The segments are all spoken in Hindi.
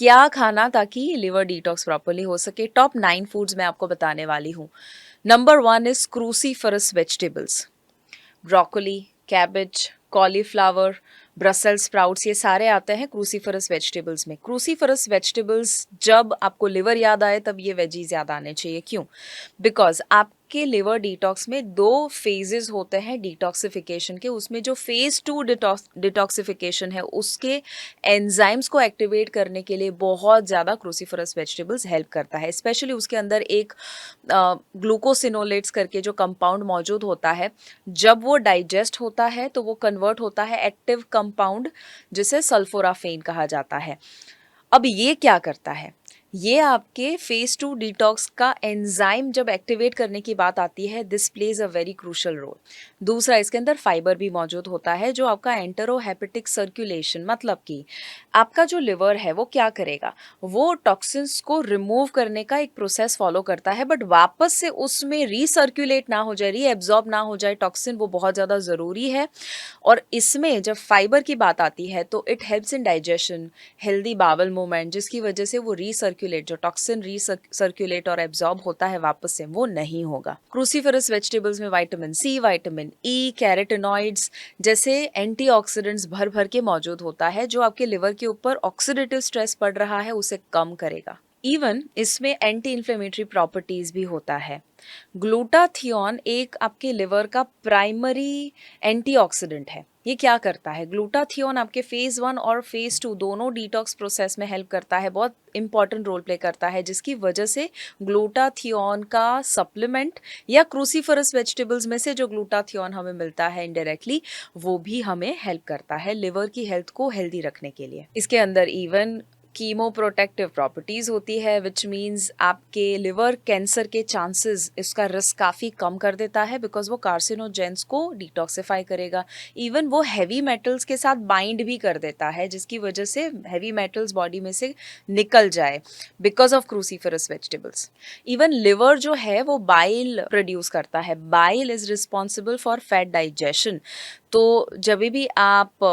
क्या खाना ताकि लिवर डिटॉक्स प्रॉपर्ली हो सके? टॉप 9 फूड्स मैं आपको बताने वाली हूँ। Number 1 is cruciferous vegetables. Broccoli, cabbage, cauliflower, Brussels sprouts, ये सारे आते हैं क्रूसीफरस वेजिटेबल्स में। क्रूसीफरस वेजिटेबल्स जब आपको लिवर याद आए तब ये वेजीज़ याद आने चाहिए। क्यों? बिकॉज़ आपके लिवर डिटॉक्स में 2 फेजेज़ होते हैं डिटॉक्सिफिकेशन के। उसमें जो फेज़ 2 डिटॉक्सिफिकेशन है उसके एंजाइम्स को एक्टिवेट करने के लिए बहुत ज़्यादा क्रूसीफरस वेजिटेबल्स हेल्प करता है। स्पेशली उसके अंदर एक ग्लूकोसिनोलेट्स करके जो कंपाउंड मौजूद होता है, जब वो डाइजेस्ट होता है तो वो कन्वर्ट होता है एक्टिव कंपाउंड जिसे सल्फोराफेन कहा जाता है। अब ये क्या करता है? ये आपके फेज़ 2 डिटॉक्स का एंजाइम जब एक्टिवेट करने की बात आती है, this plays a very crucial role. दूसरा, इसके अंदर फाइबर भी मौजूद होता है जो आपका एंटेरोहेपेटिक सर्कुलेशन, मतलब कि आपका जो लिवर है वो क्या करेगा? वो टॉक्सिन्स को रिमूव करने का एक प्रोसेस फॉलो करता है, बट वापस से उसमें रीसर्कुलेट ना हो जाए, रीएब्ज़ॉर्ब ना हो जाए टॉक्सिन, वो बहुत ज़्यादा ज़रूरी है। और इसमें जब फाइबर की बात आती है तो it helps in digestion, healthy bowel movement, जिसकी वजह से वो रीसर्कुलेट, जो टॉक्सिन रीसर्कुलेट और एब्जॉर्ब होता है वापस से, वो नहीं होगा। क्रूसीफरस वेजिटेबल्स में vitamin C, vitamin E, carotenoids जैसे एंटीऑक्सीडेंट्स भर भर के मौजूद होता है जो आपके लिवर के ऊपर ऑक्सीडेटिव स्ट्रेस पड़ रहा है उसे कम करेगा। इवन इसमें एंटी इन्फ्लेमेटरी प्रॉपर्टीज भी होता है। ग्लूटाथियोन एक आपके लिवर का प्राइमरी एंटीऑक्सीडेंट है। ये क्या करता है? ग्लूटाथियोन आपके फेज़ 1 और फेज़ 2 दोनों डिटॉक्स प्रोसेस में हेल्प करता है, बहुत इंपॉर्टेंट रोल प्ले करता है, जिसकी वजह से ग्लूटाथियोन का सप्लीमेंट या क्रूसीफरस वेजिटेबल्स में से जो ग्लूटाथियोन हमें मिलता है इनडायरेक्टली, वो भी हमें हेल्प करता है लिवर की हेल्थ को हेल्दी रखने के लिए। इसके अंदर इवन कीमो प्रोटेक्टिव प्रॉपर्टीज़ होती है, विच मीन्स आपके लिवर कैंसर के चांसेस, इसका रिस्क काफ़ी कम कर देता है, बिकॉज वो कार्सिनोजेंस को डिटॉक्सिफाई करेगा। इवन वो हैवी मेटल्स के साथ बाइंड भी कर देता है, जिसकी वजह से हैवी मेटल्स बॉडी में से निकल जाए because of cruciferous vegetables. Even liver जो है वो बाइल प्रोड्यूस करता है। Bile is responsible for fat digestion. तो जब भी आप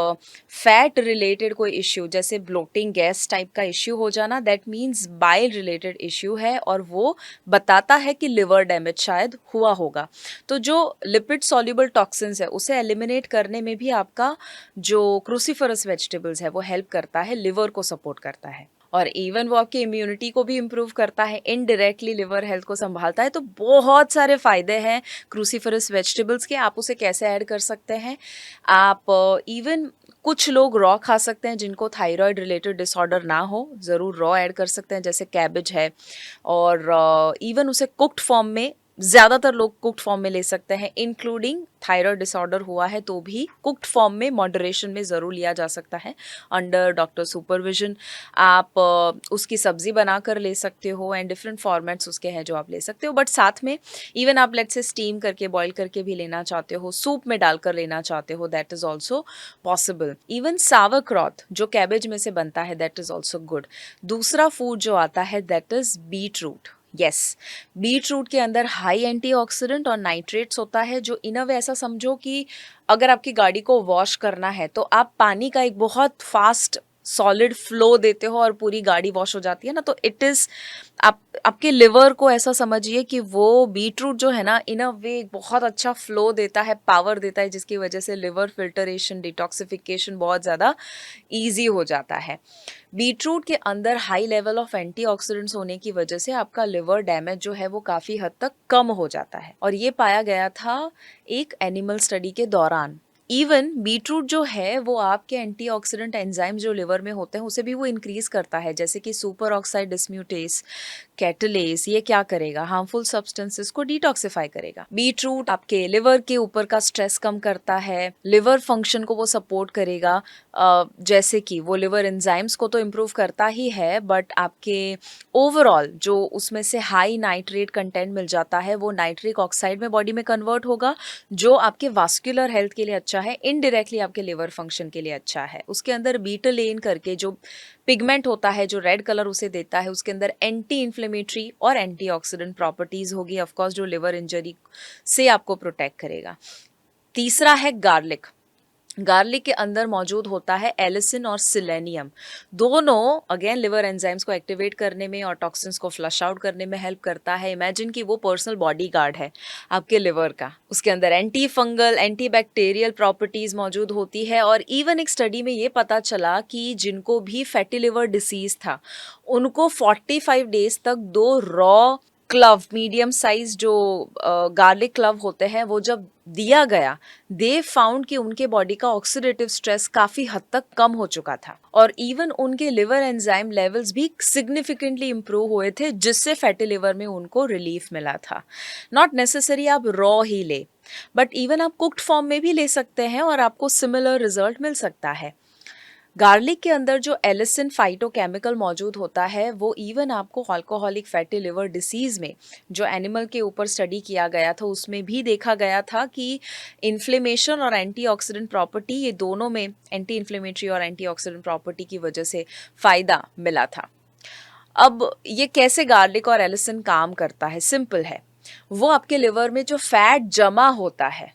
फैट रिलेटेड कोई इश्यू जैसे ब्लोटिंग, गैस टाइप का इश्यू हो जाना, that means bile related issue है और वो बताता है कि लिवर डैमेज शायद हुआ होगा। तो जो लिपिड सॉल्युबल टॉक्सिन्स है उसे एलिमिनेट करने में भी आपका जो क्रूसीफरस वेजिटेबल्स है वो हेल्प करता है, लिवर को सपोर्ट करता है। और इवन वो आपकी इम्यूनिटी को भी इम्प्रूव करता है, इनडायरेक्टली लिवर हेल्थ को संभालता है। तो बहुत सारे फायदे हैं क्रूसीफरस वेजिटेबल्स के। आप उसे कैसे ऐड कर सकते हैं? आप इवन कुछ लोग रॉ खा सकते हैं जिनको थायराइड रिलेटेड डिसऑर्डर ना हो, ज़रूर रॉ ऐड कर सकते हैं, जैसे कैबेज है। और इवन उसे कुक्ड फॉर्म में, ज़्यादातर लोग कुक्ड फॉर्म में ले सकते हैं, इंक्लूडिंग थायराइड डिसऑर्डर हुआ है तो भी कुक्ड फॉर्म में मॉडरेशन में ज़रूर लिया जा सकता है अंडर डॉक्टर सुपरविजन। आप उसकी सब्ज़ी बनाकर ले सकते हो एंड डिफरेंट फॉर्मेट्स उसके हैं जो आप ले सकते हो, बट साथ में इवन आप लेट्स से स्टीम करके, बॉईल करके भी लेना चाहते हो, सूप में डालकर लेना चाहते हो, that is also possible. Even sauerkraut जो कैबेज में से बनता है, दैट इज़ ऑल्सो गुड। दूसरा फूड जो आता है that is beetroot. Yes, beetroot के अंदर हाई एंटीऑक्सीडेंट और नाइट्रेट्स होता है, जो इन अ वे ऐसा समझो कि अगर आपकी गाड़ी को वॉश करना है तो आप पानी का एक बहुत फास्ट सॉलिड फ्लो देते हो और पूरी गाड़ी वॉश हो जाती है ना, तो इट इज़ आप आपके लिवर को ऐसा समझिए कि वो बीटरूट जो है ना, इन अ वे बहुत अच्छा फ्लो देता है, पावर देता है, जिसकी वजह से लिवर फिल्टरेशन, डिटॉक्सिफिकेशन बहुत ज़्यादा ईजी हो जाता है। बीटरूट के अंदर हाई लेवल ऑफ एंटीऑक्सीडेंट्स होने की वजह से आपका लिवर डैमेज जो है वो काफ़ी हद तक कम हो जाता है, और ये पाया गया था एक एनिमल स्टडी के दौरान। इवन बीटरूट जो है वो आपके एंटीऑक्सीडेंट एंजाइम जो लिवर में होते हैं उसे भी वो इंक्रीज करता है, जैसे कि सुपर ऑक्साइड डिस्म्यूटेस, कैटलेस। ये क्या करेगा? हार्मफुल सब्सटेंसेस को डिटॉक्सिफाई करेगा। बीटरूट आपके लिवर के ऊपर का स्ट्रेस कम करता है, लिवर फंक्शन को वो सपोर्ट करेगा। जैसे कि वो लिवर एंजाइम्स को तो इम्प्रूव करता ही है, बट आपके ओवरऑल जो उसमें से हाई नाइट्रेट कंटेंट मिल जाता है वो नाइट्रिक ऑक्साइड में बॉडी में कन्वर्ट होगा, जो आपके वास्कुलर हेल्थ के लिए अच्छा है, इनडायरेक्टली आपके लिवर फंक्शन के लिए अच्छा है। उसके अंदर बीटालेन करके जो पिगमेंट होता है, जो रेड कलर उसे देता है, उसके अंदर एंटी इन्फ्लेमेटरी और एंटीऑक्सीडेंट प्रॉपर्टीज होगी, ऑफ कोर्स, जो लिवर इंजरी से आपको प्रोटेक्ट करेगा। तीसरा है गार्लिक। गार्लिक के अंदर मौजूद होता है एलिसिन और सिलेनियम। दोनों अगेन लिवर एंजाइम्स को एक्टिवेट करने में और टॉक्सिन्स को फ्लश आउट करने में हेल्प करता है। इमेजिन कि वो पर्सनल बॉडीगार्ड है आपके लिवर का। उसके अंदर anti fungal, anti bacterial properties मौजूद होती है। और इवन एक स्टडी में ये पता चला कि जिनको भी फैटी लिवर डिसीज था उनको 45 डेज तक 2 रॉ क्लव, मीडियम साइज जो गार्लिक क्लव होते हैं, वो जब दिया गया, दे फाउंड कि उनके बॉडी का ऑक्सीडेटिव स्ट्रेस काफी हद तक कम हो चुका था और इवन उनके लिवर एंजाइम लेवल्स भी सिग्निफिकेंटली इंप्रूव हुए थे, जिससे फैटी लिवर में उनको रिलीफ मिला था। नॉट नेसेसरी आप रॉ ही ले, बट इवन आप कुक्ड फॉर्म में भी ले सकते हैं और आपको सिमिलर रिजल्ट मिल सकता है। गार्लिक के अंदर जो एलिसिन फाइटोकेमिकल मौजूद होता है वो इवन आपको अल्कोहलिक फैटी लिवर डिसीज में, जो एनिमल के ऊपर स्टडी किया गया था उसमें भी देखा गया था कि इन्फ्लेमेशन और एंटीऑक्सीडेंट प्रॉपर्टी, ये दोनों में एंटी इन्फ्लेमेटरी और एंटीऑक्सीडेंट प्रॉपर्टी की वजह से फ़ायदा मिला था। अब ये कैसे गार्लिक और एलिसिन काम करता है, सिंपल है। वो आपके लिवर में जो फैट जमा होता है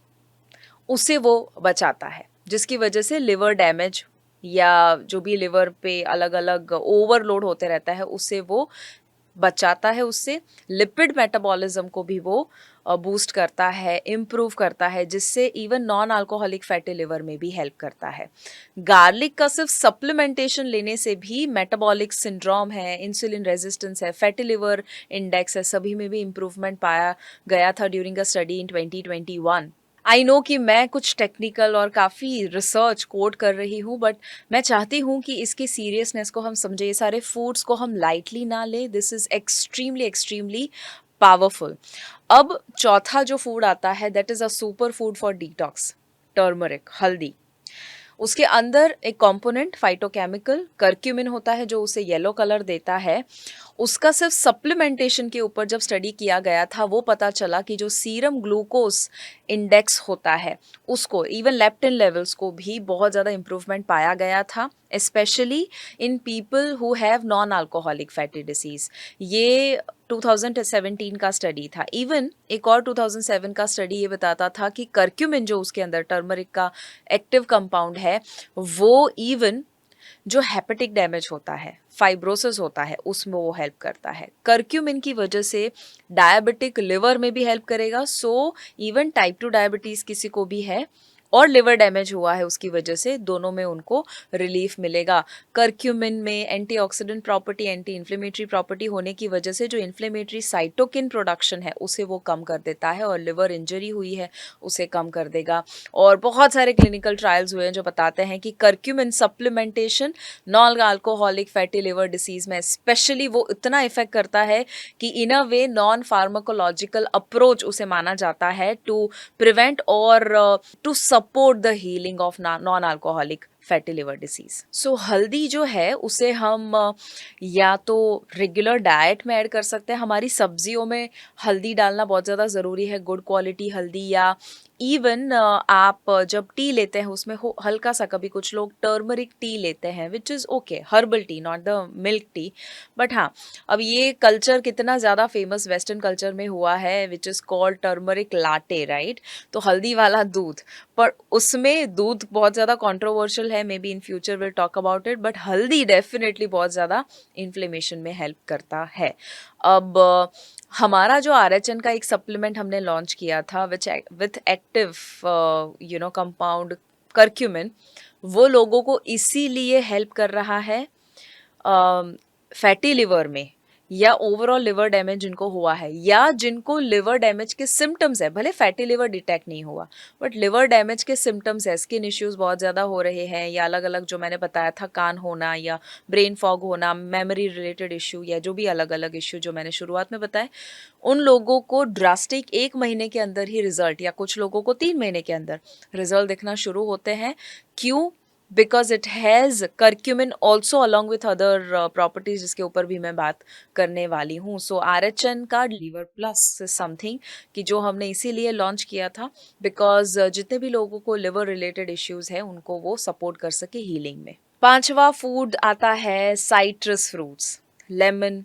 उसे वो बचाता है, जिसकी वजह से लिवर डैमेज या जो भी लिवर पे अलग अलग ओवरलोड होते रहता है उससे वो बचाता है। उससे लिपिड मेटाबॉलिज्म को भी वो बूस्ट करता है, इम्प्रूव करता है, जिससे even non alcoholic fatty liver में भी हेल्प करता है। गार्लिक का सिर्फ सप्लीमेंटेशन लेने से भी मेटाबॉलिक सिंड्रोम है, इंसुलिन रेजिस्टेंस है, फैटी लिवर इंडेक्स है, सभी में भी इम्प्रूवमेंट पाया गया था during a study in 2021। I know कि मैं कुछ टेक्निकल और काफ़ी रिसर्च कोट कर रही हूँ, बट मैं चाहती हूँ कि इसकी सीरियसनेस को हम समझें, ये सारे फूड्स को हम लाइटली ना लें। This is extremely extremely powerful. अब चौथा जो फूड आता है that is a super food for detox, turmeric, हल्दी। उसके अंदर एक कंपोनेंट फाइटोकेमिकल कर्क्यूमिन होता है जो उसे येलो कलर देता है। उसका सिर्फ सप्लीमेंटेशन के ऊपर जब स्टडी किया गया था वो पता चला कि जो सीरम ग्लूकोज इंडेक्स होता है उसको, इवन लेप्टिन लेवल्स को भी बहुत ज़्यादा इम्प्रूवमेंट पाया गया था, specially in people who have non alcoholic fatty disease. ये 2017 का स्टडी था। इवन एक और 2007 का स्टडी ये बताता था कि कर्क्यूमिन जो उसके अंदर टर्मरिक का एक्टिव कंपाउंड है, वो इवन जो हेपेटिक डैमेज होता है, फाइब्रोसिस होता है, उसमें वो हेल्प करता है। कर्क्यूमिन की वजह से डायबिटिक लिवर में भी हेल्प करेगा। सो इवन टाइप 2 डायबिटीज़ किसी को भी है और लिवर डैमेज हुआ है उसकी वजह से, दोनों में उनको रिलीफ मिलेगा। कर्क्यूमिन में antioxidant property, anti inflammatory property होने की वजह से जो इन्फ्लेमेटरी साइटोकिन प्रोडक्शन है उसे वो कम कर देता है और लिवर इंजरी हुई है उसे कम कर देगा। और बहुत सारे क्लिनिकल ट्रायल्स हुए हैं जो बताते हैं कि curcumin supplementation non alcoholic fatty liver disease में स्पेशली वो इतना इफेक्ट करता है कि in a way non pharmacological approach उसे माना जाता है टू प्रिवेंट और to support the healing of non alcoholic fatty liver disease. So हल्दी जो है उसे हम या तो रेगुलर डाइट में ऐड कर सकते हैं, हमारी सब्जियों में हल्दी डालना बहुत ज़्यादा ज़रूरी है, गुड क्वालिटी हल्दी। या इवन आप जब टी लेते हैं उसमें हल्का सा, कभी कुछ लोग टर्मरिक टी लेते हैं which is okay, herbal tea, not the milk tea. But हाँ, अब ये कल्चर कितना ज़्यादा फेमस वेस्टर्न कल्चर में हुआ है which is called turmeric latte, right? तो हल्दी वाला दूध, पर उसमें दूध बहुत ज़्यादा कंट्रोवर्शियल है, may be in future will talk about it, but हल्दी डेफिनेटली बहुत ज़्यादा इन्फ्लेमेशन में हेल्प करता है। अब हमारा जो RHN का एक सप्लीमेंट हमने लॉन्च किया था विथ एक्टिव कंपाउंड कर्क्यूमिन, वो लोगों को इसीलिए हेल्प कर रहा है फैटी लिवर में या ओवरऑल लिवर डैमेज जिनको हुआ है या जिनको लिवर डैमेज के सिम्टम्स है, भले फैटी लिवर डिटेक्ट नहीं हुआ बट लिवर डैमेज के सिम्टम्स है, स्किन इश्यूज बहुत ज़्यादा हो रहे हैं या अलग अलग जो मैंने बताया था, कान होना या ब्रेन फॉग होना, मेमोरी रिलेटेड इशू या जो भी अलग अलग इशू जो मैंने शुरुआत में बताए, उन लोगों को ड्रास्टिक 1 महीने के अंदर ही रिजल्ट या कुछ लोगों को 3 महीने के अंदर रिजल्ट दिखना शुरू होते हैं। क्यों? Because it has curcumin also along with other properties जिसके ऊपर भी मैं बात करने वाली हूँ। सो RHN का लीवर प्लस समथिंग कि जो हमने इसीलिए लॉन्च किया था बिकॉज जितने भी लोगों को लिवर रिलेटेड इश्यूज हैं उनको वो सपोर्ट कर सके हीलिंग में। 5वां फूड आता है साइट्रस फ्रूट्स, लेमन,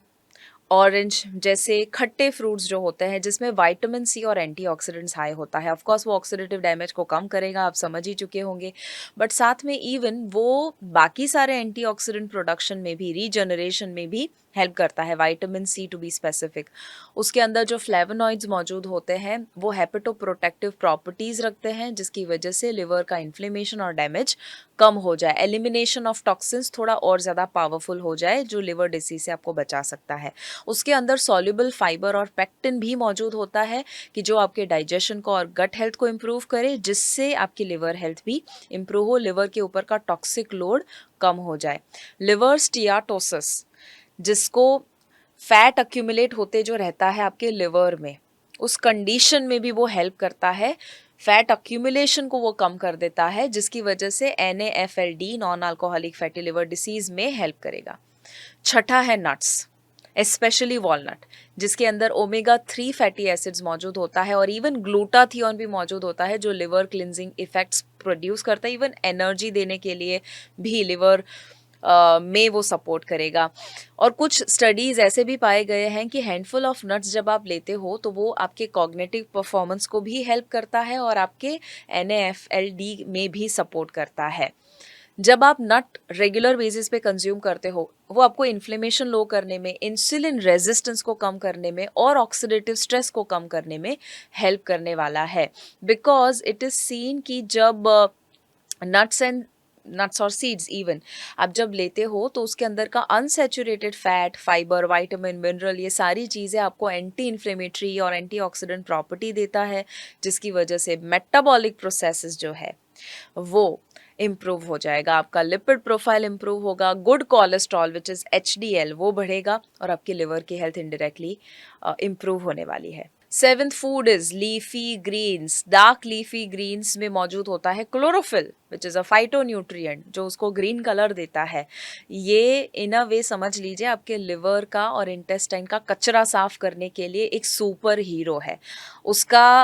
ऑरेंज जैसे खट्टे फ्रूट्स जो होते हैं जिसमें विटामिन सी और एंटीऑक्सीडेंट्स हाई होता है, ऑफ कोर्स वो ऑक्सीडेटिव डैमेज को कम करेगा, आप समझ ही चुके होंगे, बट साथ में इवन वो बाकी सारे एंटीऑक्सीडेंट प्रोडक्शन में भी, रीजनरेशन में भी हेल्प करता है, vitamin C to be specific. उसके अंदर जो फ्लेवोनॉइड्स मौजूद होते हैं वो हेपेटोप्रोटेक्टिव प्रॉपर्टीज रखते हैं, जिसकी वजह से लिवर का इन्फ्लेमेशन और डैमेज कम हो जाए, एलिमिनेशन ऑफ टॉक्सिन्स थोड़ा और ज़्यादा पावरफुल हो जाए, जो लिवर डिसीज से आपको बचा सकता है। उसके अंदर सॉल्युबल फाइबर और पेक्टिन भी मौजूद होता है कि जो आपके डाइजेशन को और गट हेल्थ को इम्प्रूव करे, जिससे आपकी लिवर हेल्थ भी इम्प्रूव हो, लिवर के ऊपर का टॉक्सिक लोड कम हो जाए। लिवर स्टियाटोसिस, जिसको फैट अक्यूमुलेट होते जो रहता है आपके लिवर में, उस कंडीशन में भी वो हेल्प करता है, फैट अक्यूमुलेशन को वो कम कर देता है, जिसकी वजह से NAFLD non alcoholic fatty liver disease में हेल्प करेगा। छठा है नट्स, स्पेशली वॉलनट, जिसके अंदर ओमेगा 3 फैटी एसिड्स मौजूद होता है और इवन ग्लूटाथियोन भी मौजूद होता है, जो लिवर क्लिनजिंग इफेक्ट्स प्रोड्यूस करता है, इवन एनर्जी देने के लिए भी लिवर में वो सपोर्ट करेगा। और कुछ स्टडीज़ ऐसे भी पाए गए हैं कि हैंडफुल ऑफ नट्स जब आप लेते हो तो वो आपके कॉग्निटिव परफॉर्मेंस को भी हेल्प करता है और आपके NAFLD में भी सपोर्ट करता है। जब आप नट रेगुलर बेसिस पे कंज्यूम करते हो, वो आपको इन्फ्लेमेशन लो करने में, इंसुलिन रेजिस्टेंस को कम करने में और ऑक्सीडेटिव स्ट्रेस को कम करने में हेल्प करने वाला है, बिकॉज इट इज़ सीन कि जब नट्स और सीड्स इवन आप जब लेते हो तो उसके अंदर का unsaturated fat, fibre, vitamin, mineral, ये सारी चीज़ें आपको एंटी इन्फ्लेमेटरी और एंटीऑक्सीडेंट प्रॉपर्टी देता है, जिसकी वजह से मेटाबॉलिक प्रोसेसेस जो है वो इम्प्रूव हो जाएगा, आपका लिपिड प्रोफाइल इम्प्रूव होगा, good cholesterol which is HDL वो बढ़ेगा और आपकी लिवर की हेल्थ इनडायरेक्टली इम्प्रूव होने वाली है। Seventh food is leafy greens. Dark leafy greens में मौजूद होता है chlorophyll which is a phytonutrient, जो उसको ग्रीन कलर देता है। ये इन अ वे समझ लीजिए आपके लिवर का और इंटेस्टाइन का कचरा साफ करने के लिए एक सुपर हीरो है। उसका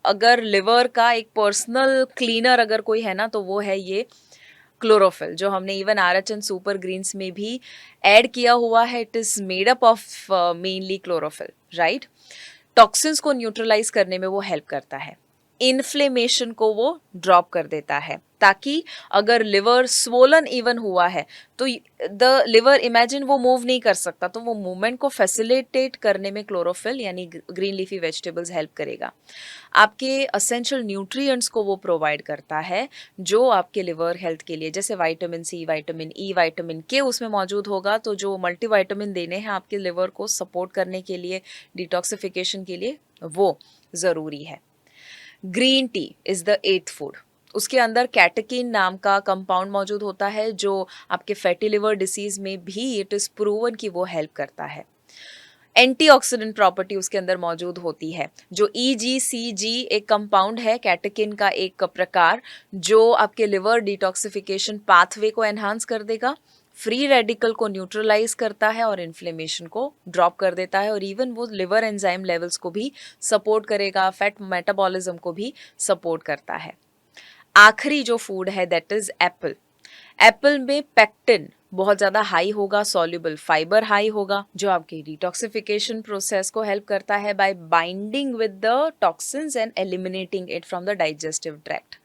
अगर लिवर का एक पर्सनल क्लीनर अगर कोई है ना तो वो है ये क्लोरोफिल, जो हमने इवन RHN सुपर ग्रीन्स में भी ऐड किया हुआ है। It is made up of mainly chlorophyll, right. Toxins को न्यूट्रलाइज करने में वो हेल्प करता है, इन्फ्लेमेशन को वो ड्रॉप कर देता है, ताकि अगर लिवर स्वोलन इवन हुआ है तो द लिवर इमेजिन वो मूव नहीं कर सकता, तो वो मूवमेंट को फैसिलिटेट करने में क्लोरोफिल यानी ग्रीन लीफी वेजिटेबल्स हेल्प करेगा। आपके असेंशियल न्यूट्रिएंट्स को वो प्रोवाइड करता है जो आपके लिवर हेल्थ के लिए, जैसे vitamin C, vitamin E, vitamin K उसमें मौजूद होगा, तो जो मल्टीविटामिन देने हैं आपके लिवर को सपोर्ट करने के लिए, डिटॉक्सिफिकेशन के लिए, वो ज़रूरी है। Green tea is the eighth food. उसके अंदर कैटेकिन नाम का कंपाउंड मौजूद होता है, जो आपके फैटी लिवर डिसीज में भी इट इज़ प्रूवन कि वो हेल्प करता है। एंटीऑक्सीडेंट प्रॉपर्टी उसके अंदर मौजूद होती है, जो EGCG एक कंपाउंड है, कैटेकिन का एक प्रकार, जो आपके लिवर डिटॉक्सिफिकेशन पाथवे को एनहांस कर देगा, फ्री रेडिकल को न्यूट्रलाइज करता है और इन्फ्लेमेशन को ड्रॉप कर देता है, और इवन वो लिवर एंजाइम लेवल्स को भी सपोर्ट करेगा, फैट मेटाबॉलिज्म को भी सपोर्ट करता है। आखिरी जो फूड है दैट इज एप्पल। एप्पल में पेक्टिन बहुत ज़्यादा हाई होगा, सॉल्युबल फाइबर हाई होगा, जो आपकी डिटॉक्सिफिकेशन प्रोसेस को हेल्प करता है bye binding with the toxins and eliminating it from the digestive tract.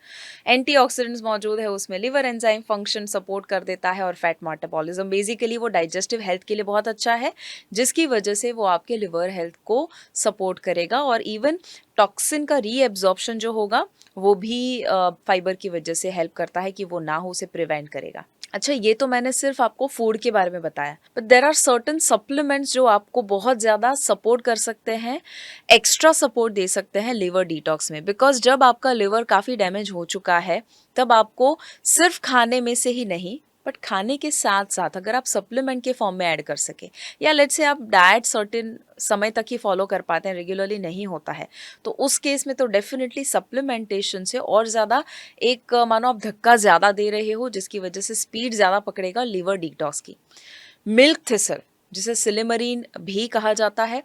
Antioxidants मौजूद है उसमें, लिवर एंजाइम फंक्शन सपोर्ट कर देता है और फैट मेटाबॉलिज्म, बेसिकली वो डाइजेस्टिव हेल्थ के लिए बहुत अच्छा है, जिसकी वजह से वो आपके लिवर हेल्थ को सपोर्ट करेगा, और इवन टॉक्सिन का रीएब्जॉर्प्शन जो होगा वो भी फाइबर की वजह से हेल्प करता है कि वो ना हो, उसे प्रिवेंट करेगा। अच्छा, ये तो मैंने सिर्फ आपको फूड के बारे में बताया, but there are certain supplements जो आपको बहुत ज़्यादा सपोर्ट कर सकते हैं, एक्स्ट्रा सपोर्ट दे सकते हैं लिवर डिटॉक्स में, बिकॉज जब आपका लिवर काफ़ी डैमेज हो चुका है तब आपको सिर्फ खाने में से ही नहीं, बट खाने के साथ साथ अगर आप सप्लीमेंट के फॉर्म में ऐड कर सके, या लेट्स से आप डाइट सर्टेन समय तक ही फॉलो कर पाते हैं, रेगुलरली नहीं होता है, तो उस केस में तो डेफिनेटली सप्लीमेंटेशन से और ज़्यादा एक मानो आप धक्का ज़्यादा दे रहे हो, जिसकी वजह से स्पीड ज़्यादा पकड़ेगा लिवर डिटॉक्स की। मिल्क थिसल, जिसे सिलिमरीन भी कहा जाता है,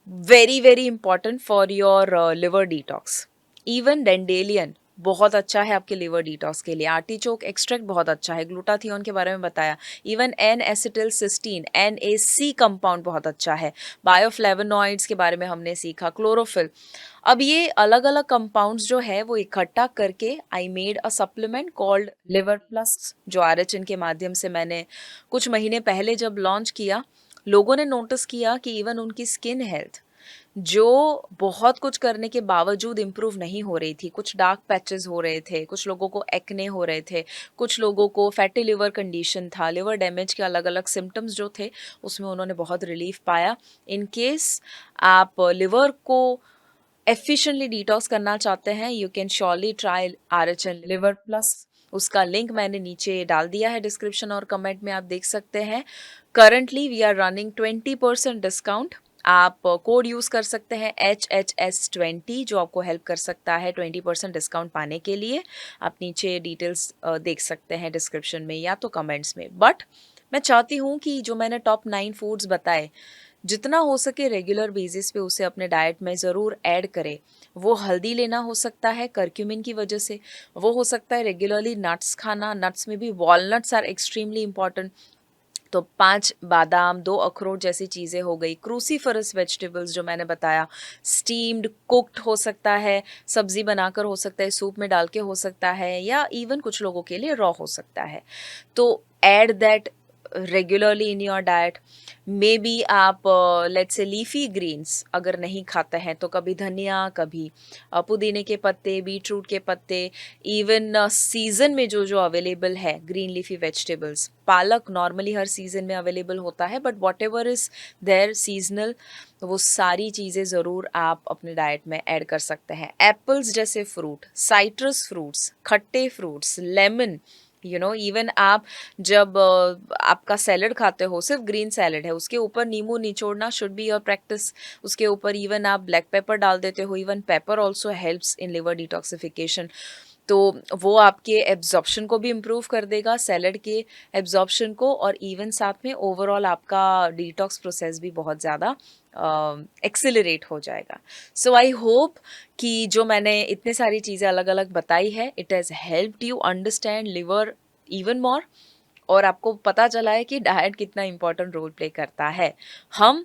very very important for your liver detox. Even dandelion बहुत अच्छा है आपके लिवर डिटॉक्स के लिए। आर्टिचोक एक्सट्रैक्ट बहुत अच्छा है, ग्लूटाथियोन के बारे में बताया, even N acetyl cysteine NAC compound बहुत अच्छा है, बायोफ्लेवोनॉइड्स के बारे में हमने सीखा, क्लोरोफिल। अब ये अलग अलग कंपाउंड्स जो है वो इकट्ठा करके I made a supplement called liver plus, जो RHN के माध्यम से मैंने कुछ महीने पहले जब लॉन्च किया, लोगों ने नोटिस किया कि इवन उनकी स्किन हेल्थ जो बहुत कुछ करने के बावजूद इम्प्रूव नहीं हो रही थी, कुछ डार्क पैचेस हो रहे थे, कुछ लोगों को एक्ने हो रहे थे, कुछ लोगों को फैटी लिवर कंडीशन था, लिवर डैमेज के अलग अलग सिम्टम्स जो थे उसमें उन्होंने बहुत रिलीफ पाया। इन केस आप लिवर को एफिशिएंटली डिटॉक्स करना चाहते हैं, you can surely try RHN liver plus. उसका लिंक मैंने नीचे डाल दिया है डिस्क्रिप्शन और कमेंट में, आप देख सकते हैं। Currently we are running 20% discount. आप कोड यूज़ कर सकते हैं HHS20, जो आपको हेल्प कर सकता है 20% डिस्काउंट पाने के लिए। आप नीचे डिटेल्स देख सकते हैं डिस्क्रिप्शन में या तो कमेंट्स में। बट मैं चाहती हूँ कि जो मैंने टॉप 9 फूड्स बताए, जितना हो सके रेगुलर बेसिस पे उसे अपने डाइट में ज़रूर ऐड करें। वो हल्दी लेना हो सकता है कर्क्यूमिन की वजह से, वो हो सकता है रेगुलरली नट्स खाना, नट्स में भी वॉलनट्स आर एक्सट्रीमली इंपॉर्टेंट, तो 5 बादाम, 2 अखरोट जैसी चीज़ें हो गई। क्रूसीफरस वेजिटेबल्स जो मैंने बताया, स्टीम्ड, कुक्ड हो सकता है, सब्ज़ी बनाकर हो सकता है, सूप में डाल के हो सकता है, या इवन कुछ लोगों के लिए रॉ हो सकता है। तो add that regularly in your diet. May be आप लेट्स से लीफी ग्रीन्स अगर नहीं खाते हैं तो कभी धनिया, कभी पुदीने के पत्ते, बीटरूट के पत्ते, इवन सीजन में जो जो अवेलेबल है ग्रीन लीफी वेजिटेबल्स, पालक नॉर्मली हर सीजन में अवेलेबल होता है, but whatever is there seasonal, तो वो सारी चीज़ें ज़रूर आप अपने डाइट में ऐड कर सकते हैं। एप्पल्स जैसे फ्रूट, साइट्रस फ्रूट्स, खट्टे फ्रूट्स, लेमन, इवन आप जब आपका सैलड खाते हो, सिर्फ ग्रीन सैलड है, उसके ऊपर नींबू निचोड़ना शुड बी योर प्रैक्टिस। उसके ऊपर इवन आप ब्लैक पेपर डाल देते हो, even paper also helps in liver detoxification. तो वो आपके एब्जॉर्प्शन को भी इम्प्रूव कर देगा, सैलड के एब्जॉर्प्शन को, और इवन साथ में ओवरऑल आपका डिटॉक्स प्रोसेस भी बहुत ज़्यादा एक्सिलरेट हो जाएगा। सो आई होप कि जो मैंने इतने सारी चीज़ें अलग अलग बताई है, it has helped you understand liver even more, और आपको पता चला है कि डाइट कितना इंपॉर्टेंट रोल प्ले करता है। हम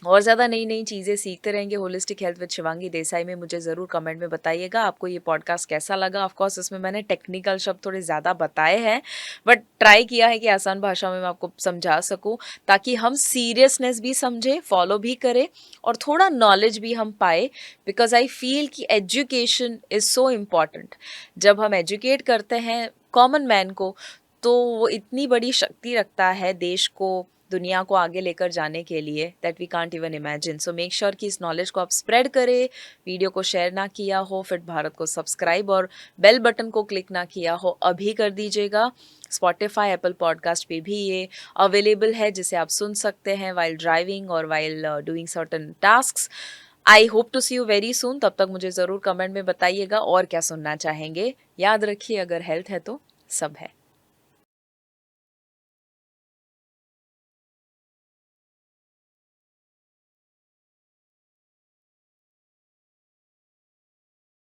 और ज़्यादा नई नई चीज़ें सीखते रहेंगे holistic health with Shivangi Desai में। मुझे ज़रूर कमेंट में बताइएगा आपको ये पॉडकास्ट कैसा लगा। ऑफ कोर्स इसमें मैंने टेक्निकल शब्द थोड़े ज़्यादा बताए हैं, बट ट्राई किया है कि आसान भाषा में मैं आपको समझा सकूं, ताकि हम सीरियसनेस भी समझें, फॉलो भी करें, और थोड़ा नॉलेज भी हम पाए। बिकॉज आई फील कि एजुकेशन इज़ सो इम्पॉर्टेंट। जब हम एजुकेट करते हैं कॉमन मैन को, तो वो इतनी बड़ी शक्ति रखता है देश को, दुनिया को आगे लेकर जाने के लिए, that we can't even imagine. So make sure कि इस नॉलेज को आप स्प्रेड करें। वीडियो को शेयर ना किया हो, फिट भारत को सब्सक्राइब और बेल बटन को क्लिक ना किया हो, अभी कर दीजिएगा। स्पॉटिफाई, एप्पल पॉडकास्ट पे भी ये अवेलेबल है, जिसे आप सुन सकते हैं वाइल ड्राइविंग और while doing certain tasks. I hope to see you very soon. तब तक मुझे ज़रूर कमेंट में बताइएगा और क्या सुनना चाहेंगे। याद रखिए, अगर हेल्थ है तो सब है।